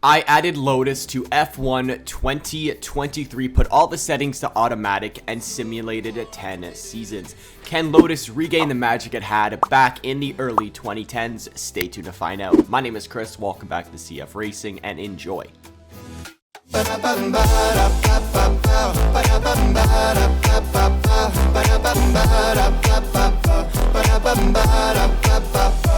I added Lotus to F1 2023, put all the settings to automatic, and simulated 10 seasons. Can Lotus regain the magic it had back in the early 2010s? Stay tuned to find out. My name is Chris, welcome back to CFRacing, and enjoy.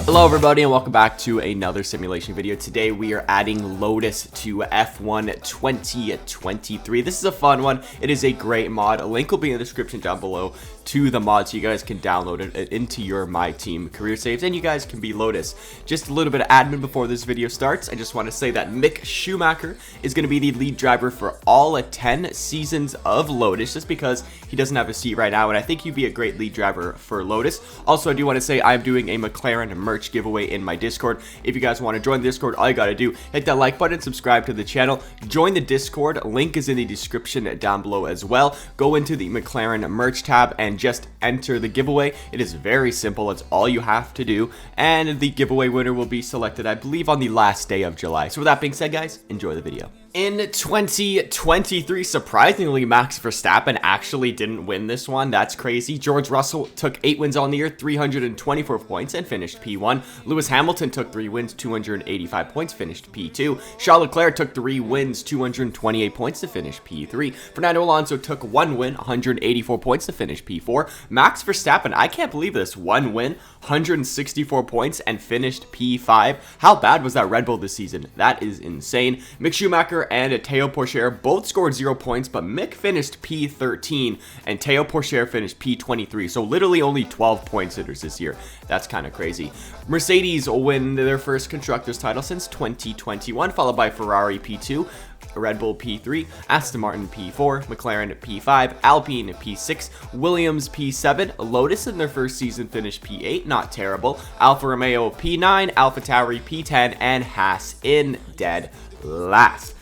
Hello everybody and welcome back to another simulation video. Today we are adding Lotus to F1 2023. This is a fun one. It is a great mod. A link will be in the description down below to the mod so you guys can download it into your My Team career saves and you guys can be Lotus. Just a little bit of admin before this video starts. I just want to say that Mick Schumacher is going to be the lead driver for all 10 seasons of Lotus just because he doesn't have a seat right now, and I think he'd be a great lead driver for Lotus. Also, I do want to say I'm doing a McLaren merch giveaway in my Discord. If you guys want to join the Discord, all you got to do, hit that like button, subscribe to the channel, join the Discord. Link is in the description down below as well. Go into the McLaren merch tab and just enter the giveaway. It is very simple. It's all you have to do, and the giveaway winner will be selected, I believe, on the last day of July. So with that being said, guys, enjoy the video. In 2023, surprisingly, Max Verstappen actually didn't win this one. That's crazy. George Russell took 8 wins on the year, 324 points, and finished P1. Lewis Hamilton took 3 wins, 285 points, finished P2. Charles Leclerc took 3 wins, 228 points to finish P3. Fernando Alonso took 1 win, 184 points to finish P4. Max Verstappen, I can't believe this, 1 win, 164 points, and finished P5. How bad was that Red Bull this season? That is insane. Mick Schumacher and Théo Pourchaire both scored 0 points, but Mick finished P13 and Théo Pourchaire finished P23. So literally only 12 point sitters this year. That's kind of crazy. Mercedes will win their first constructors title since 2021, followed by Ferrari P2, Red Bull P3, Aston Martin P4, McLaren P5, Alpine P6, Williams P7, Lotus in their first season finished P8, not terrible, Alfa Romeo P9, AlphaTauri P10, and Haas in dead last.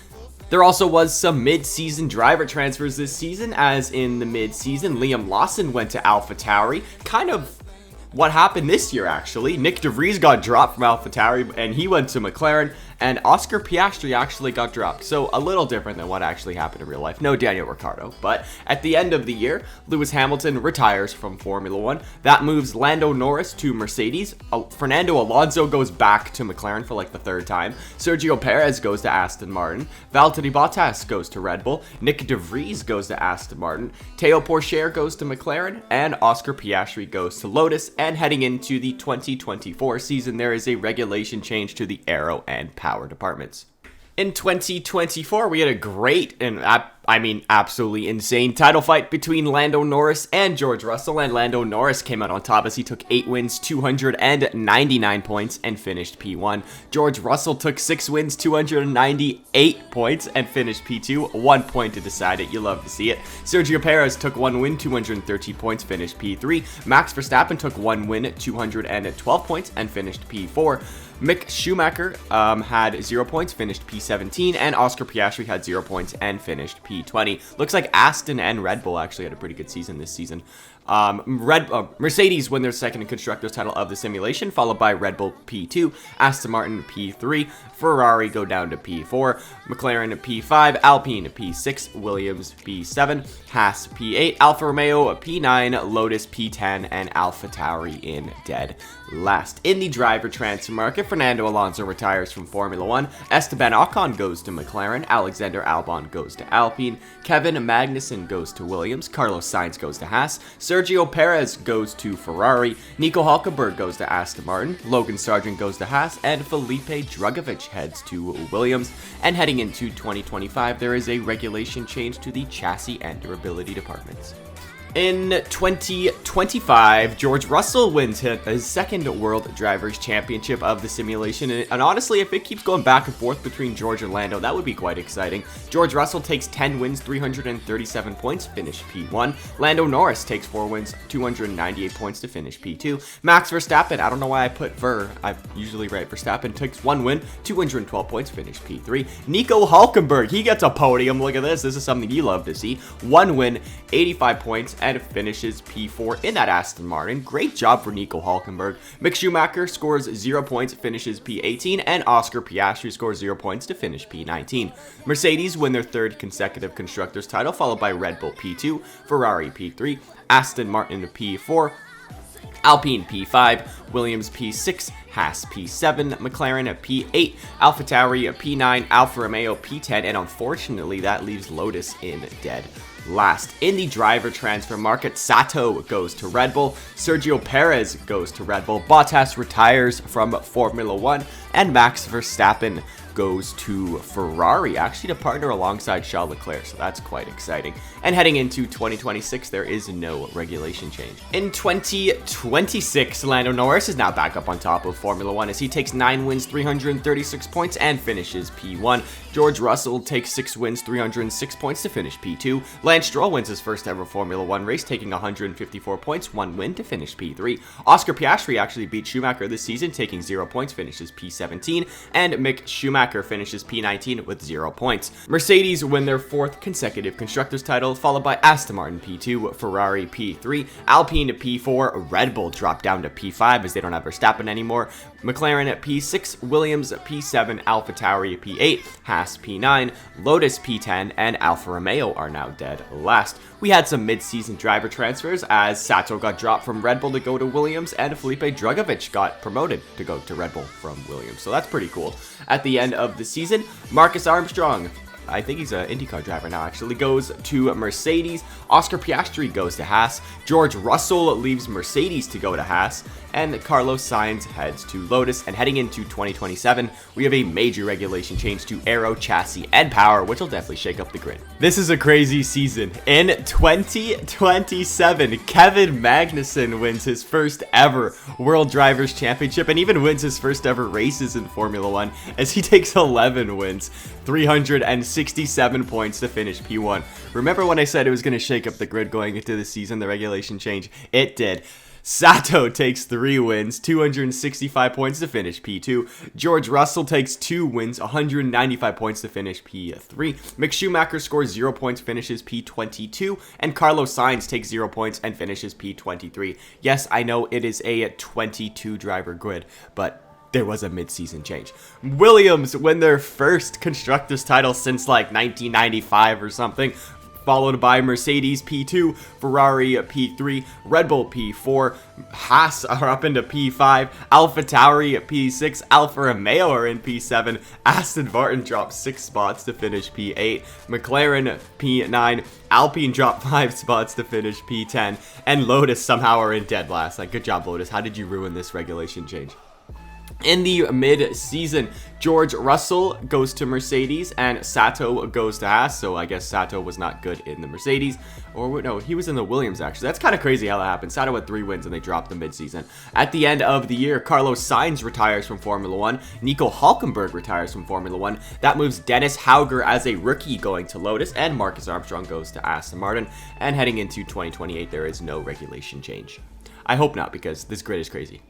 There also was some mid-season driver transfers this season, as in the mid-season, Liam Lawson went to AlphaTauri, kind of what happened this year actually. Nick De Vries got dropped from AlphaTauri and he went to McLaren, and Oscar Piastri actually got dropped. So a little different than what actually happened in real life. No Daniel Ricciardo. But at the end of the year, Lewis Hamilton retires from Formula 1. That moves Lando Norris to Mercedes. Fernando Alonso goes back to McLaren for like the 3rd time. Sergio Perez goes to Aston Martin. Valtteri Bottas goes to Red Bull. Nick De Vries goes to Aston Martin. Théo Pourchaire goes to McLaren. And Oscar Piastri goes to Lotus. And heading into the 2024 season, there is a regulation change to the aero and power departments. In 2024, we had a great and absolutely insane title fight between Lando Norris and George Russell, and Lando Norris came out on top as he took 8 wins, 299 points, and finished P1. George Russell took 6 wins, 298 points, and finished P2. 1 point to decide it. You love to see it. Sergio Perez took 1 win, 230 points, finished P3. Max Verstappen took 1 win, 212 points, and finished P4. Mick Schumacher had 0 points, finished P17, and Oscar Piastri had 0 points and finished P20. Looks like Aston and Red Bull actually had a pretty good season this season. Mercedes win their second constructors title of the simulation, followed by Red Bull P2, Aston Martin P3, Ferrari go down to P4, McLaren P5, Alpine P6, Williams P7, Haas P8, Alfa Romeo P9, Lotus P10, and AlphaTauri in dead last. In the driver transfer market, Fernando Alonso retires from Formula 1, Esteban Ocon goes to McLaren, Alexander Albon goes to Alpine, Kevin Magnussen goes to Williams, Carlos Sainz goes to Haas, Sergio Perez goes to Ferrari, Nico Hülkenberg goes to Aston Martin, Logan Sargent goes to Haas, and Felipe Drugovich heads to Williams. And heading into 2025, there is a regulation change to the chassis and durability departments. In 2025, George Russell wins his second World Drivers' Championship of the simulation, and honestly, if it keeps going back and forth between George and Lando, that would be quite exciting. George Russell takes 10 wins, 337 points, finish P1. Lando Norris takes 4 wins, 298 points to finish P2. Max Verstappen, I don't know why I put I usually write Verstappen, takes 1 win, 212 points, finish P3. Nico Hülkenberg, he gets a podium. Look at this. This is something you love to see. 1 win, 85 points, and finishes P4 in that Aston Martin. Great job for Nico Hülkenberg. Mick Schumacher scores 0 points, finishes P18, and Oscar Piastri scores 0 points to finish P19. Mercedes win their 3rd consecutive Constructors title, followed by Red Bull P2, Ferrari P3, Aston Martin P4, Alpine P5, Williams P6, Haas P7, McLaren at P8, AlphaTauri at P9, Alfa Romeo P10, and unfortunately that leaves Lotus in dead last. In the driver transfer market, Sato goes to Red Bull, Sergio Perez goes to Red Bull, Bottas retires from Formula 1, and Max Verstappen goes to Ferrari, actually to partner alongside Charles Leclerc, so that's quite exciting. And heading into 2026, there is no regulation change. In 2026, Lando Norris is now back up on top of Formula 1 as he takes 9 wins, 336 points, and finishes P1. George Russell takes 6 wins, 306 points to finish P2. Lance Stroll wins his first ever Formula 1 race, taking 154 points, 1 win to finish P3. Oscar Piastri actually beat Schumacher this season, taking 0 points, finishes P17. And Mick Schumacher finishes P19 with 0 points. Mercedes win their 4th consecutive Constructors title, followed by Aston Martin P2, Ferrari P3, Alpine P4, Red Bull drop down to P5 as they don't have Verstappen anymore, McLaren at P6, Williams P7, AlphaTauri P8, Haas P9, Lotus P10, and Alfa Romeo are now dead last. We had some mid-season driver transfers as Sato got dropped from Red Bull to go to Williams, and Felipe Drugovich got promoted to go to Red Bull from Williams, so that's pretty cool. At the end of the season, Marcus Armstrong, I think he's an IndyCar driver now actually, goes to Mercedes. Oscar Piastri goes to Haas. George Russell leaves Mercedes to go to Haas. And Carlos Sainz heads to Lotus. And heading into 2027, we have a major regulation change to aero, chassis, and power, which will definitely shake up the grid. This is a crazy season. In 2027, Kevin Magnussen wins his first ever World Drivers' Championship and even wins his first ever races in Formula 1 as he takes 11 wins, 367 points to finish P1. Remember when I said it was going to shake up the grid going into the season, the regulation change? It did. Sato takes 3 wins, 265 points to finish P2. George Russell takes 2 wins, 195 points to finish P3. Mick Schumacher scores 0 points, finishes P22. And Carlos Sainz takes 0 points and finishes P23. Yes, I know it is a 22 driver grid, but there was a mid-season change. Williams win their first Constructors title since like 1995 or something, followed by Mercedes P2, Ferrari P3, Red Bull P4, Haas are up into P5, AlphaTauri at P6, Alfa Romeo are in P7, Aston Martin drops 6 spots to finish P8, McLaren P9, Alpine dropped 5 spots to finish P10, and Lotus somehow are in dead last. Like, good job, Lotus. How did you ruin this regulation change? In the mid-season, George Russell goes to Mercedes and Sato goes to Haas, so I guess Sato was not good in the Mercedes, or no, he was in the Williams actually. That's kind of crazy how that happened. Sato had 3 wins and they dropped the mid-season. At the end of the year, Carlos Sainz retires from Formula 1, Nico Hülkenberg retires from Formula 1, that moves Dennis Hauger as a rookie going to Lotus, and Marcus Armstrong goes to Aston Martin, and heading into 2028, there is no regulation change. I hope not, because this grid is crazy.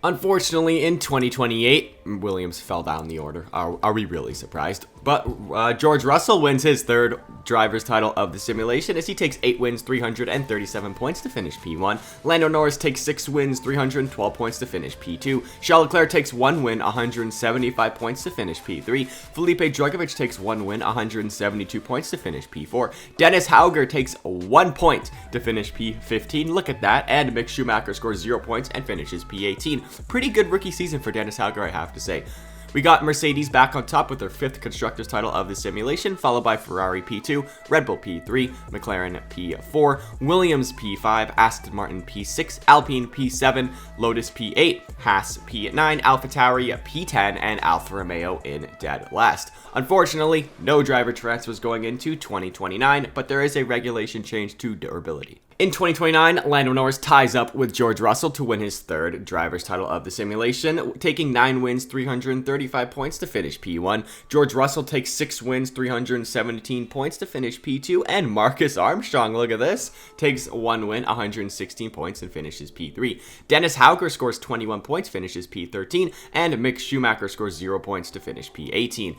Unfortunately, in 2028, Williams fell down the order. Are we really surprised? But George Russell wins his 3rd driver's title of the simulation as he takes 8 wins, 337 points to finish P1. Lando Norris takes 6 wins, 312 points to finish P2. Charles Leclerc takes 1 win, 175 points to finish P3. Felipe Drugovich takes 1 win, 172 points to finish P4. Dennis Hauger takes 1 point to finish P15. Look at that. And Mick Schumacher scores 0 points and finishes P18. Pretty good rookie season for Dennis Hauger, I have to say. We got Mercedes back on top with their 5th Constructors title of the simulation, followed by Ferrari P2, Red Bull P3, McLaren P4, Williams P5, Aston Martin P6, Alpine P7, Lotus P8, Haas P9, AlphaTauri P10, and Alfa Romeo in dead last. Unfortunately, no driver transfers going into 2029, but there is a regulation change to durability. In 2029, Lando Norris ties up with George Russell to win his 3rd driver's title of the simulation, taking 9 wins, 335 points to finish P1. George Russell takes 6 wins, 317 points to finish P2, and Marcus Armstrong, look at this, takes 1 win, 116 points and finishes P3. Dennis Hauger scores 21 points, finishes P13, and Mick Schumacher scores 0 points to finish P18.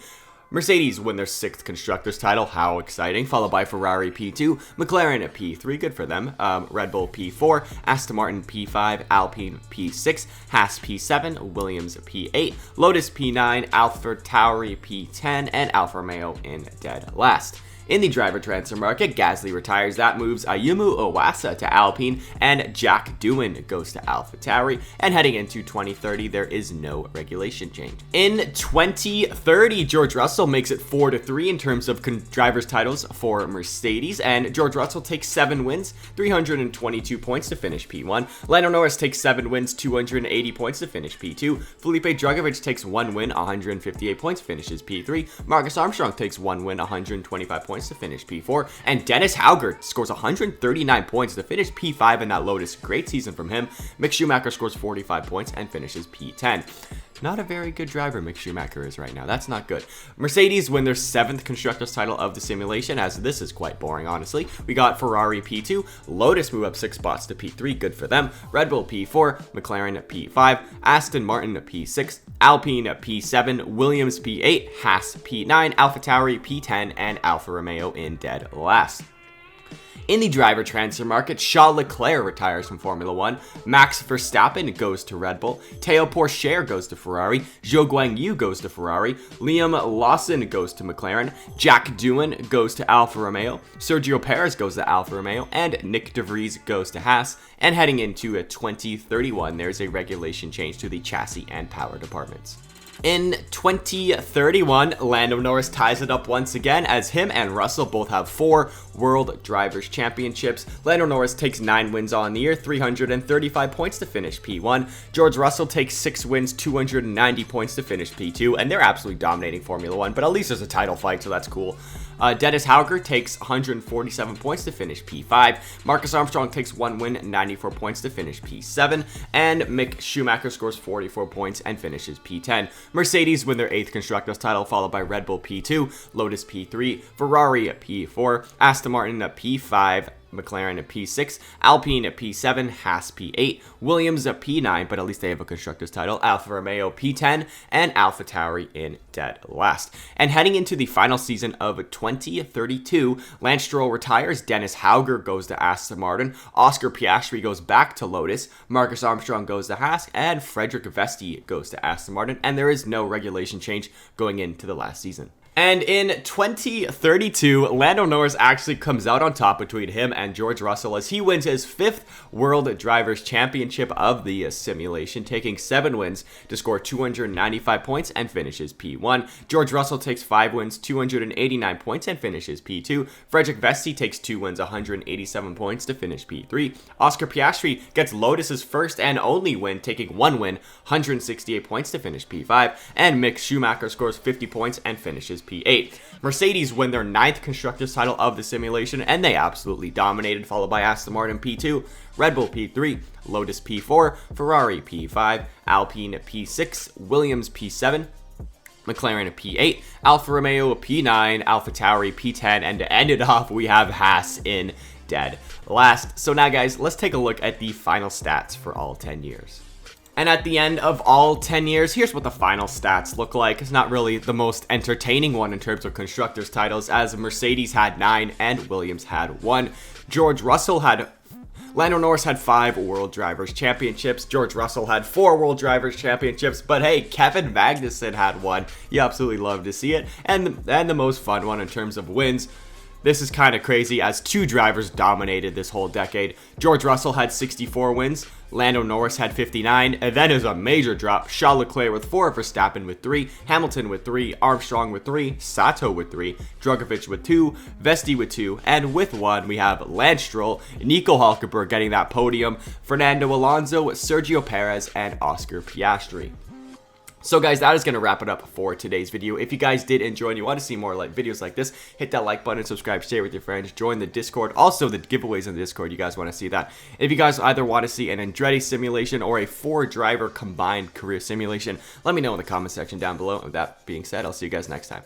Mercedes win their 6th Constructors title, how exciting, followed by Ferrari P2, McLaren P3, good for them, Red Bull P4, Aston Martin P5, Alpine P6, Haas P7, Williams P8, Lotus P9, AlphaTauri P10, and Alfa Romeo in dead last. In the driver transfer market, Gasly retires. That moves Ayumu Iwasa to Alpine, and Jack Doohan goes to AlphaTauri. And heading into 2030, there is no regulation change. In 2030, George Russell makes it 4-3 in terms of drivers' titles for Mercedes, and George Russell takes 7 wins, 322 points to finish P1. Lando Norris takes 7 wins, 280 points to finish P2. Felipe Drugovich takes 1 win, 158 points, finishes P3. Marcus Armstrong takes 1 win, 125 points to finish P4, and Dennis Hauger scores 139 points to finish P5 in that Lotus. Great season from him. Mick Schumacher scores 45 points and finishes P10. Not a very good driver Mick Schumacher is right now. That's not good. Mercedes win their 7th Constructors title of the simulation, as this is quite boring, honestly. We got Ferrari P2, Lotus move up 6 spots to P3, good for them, Red Bull P4, McLaren P5, Aston Martin P6, Alpine P7, Williams P8, Haas P9, AlphaTauri P10, and Alfa Romeo in dead last. In the driver transfer market, Charles Leclerc retires from Formula 1, Max Verstappen goes to Red Bull, Teo Pourchaire goes to Ferrari, Zhou Guanyu goes to Ferrari, Liam Lawson goes to McLaren, Jack Doohan goes to Alfa Romeo, Sergio Perez goes to Alfa Romeo, and Nick De Vries goes to Haas. And heading into 2031, there's a regulation change to the chassis and power departments. In 2031, Lando Norris ties it up once again, as him and Russell both have 4 World Drivers' Championships. Lando Norris takes 9 wins on the year, 335 points to finish P1. George Russell takes 6 wins, 290 points to finish P2, and they're absolutely dominating Formula 1, but at least there's a title fight, so that's cool. Dennis Hauger takes 147 points to finish P5. Marcus Armstrong takes 1 win, 94 points to finish P7. And Mick Schumacher scores 44 points and finishes P10. Mercedes win their 8th Constructors title, followed by Red Bull P2, Lotus P3, Ferrari P4, Aston Martin P5, McLaren P6, Alpine P7, Haas P8, Williams P9, but at least they have a Constructors title, Alfa Romeo P10, and AlphaTauri in dead last. And heading into the final season of 2032, Lance Stroll retires, Dennis Hauger goes to Aston Martin, Oscar Piastri goes back to Lotus, Marcus Armstrong goes to Haas, and Frederick Vesti goes to Aston Martin, and there is no regulation change going into the last season. And in 2032, Lando Norris actually comes out on top between him and George Russell, as he wins his 5th World Drivers' Championship of the simulation, taking 7 wins to score 295 points and finishes P1. George Russell takes 5 wins, 289 points and finishes P2. Frederick Vesti takes 2 wins, 187 points to finish P3. Oscar Piastri gets Lotus's first and only win, taking 1 win, 168 points to finish P5. And Mick Schumacher scores 50 points and finishes P8. Mercedes win their 9th Constructors title of the simulation, and they absolutely dominated, followed by Aston Martin P2, Red Bull P3, Lotus P4, Ferrari P5, Alpine P6, Williams P7, McLaren P8, Alfa Romeo P9, AlphaTauri P10, and to end it off, we have Haas in dead last. So now, guys, let's take a look at the final stats for all 10 years. And at the end of all 10 years, here's what the final stats look like. It's not really the most entertaining one in terms of Constructors titles, as Mercedes had 9 and Williams had 1. Lando Norris had 5 World Drivers' Championships. George Russell had 4 World Drivers' Championships. But hey, Kevin Magnussen had 1. You absolutely love to see it. And the most fun one in terms of wins. This is kind of crazy, as 2 drivers dominated this whole decade. George Russell had 64 wins, Lando Norris had 59, and then is a major drop. Charles Leclerc with 4, Verstappen with 3, Hamilton with 3, Armstrong with 3, Sato with 3, Drugovich with 2, Vesti with 2, and with 1 we have Lance Stroll, Nico Hülkenberg getting that podium, Fernando Alonso, Sergio Perez, and Oscar Piastri. So guys, that is going to wrap it up for today's video. If you guys did enjoy and you want to see more videos like this, hit that like button, subscribe, share with your friends, join the Discord. Also, the giveaways in the Discord, you guys want to see that. If you guys either want to see an Andretti simulation or a 4-driver combined career simulation, let me know in the comment section down below. With that being said, I'll see you guys next time.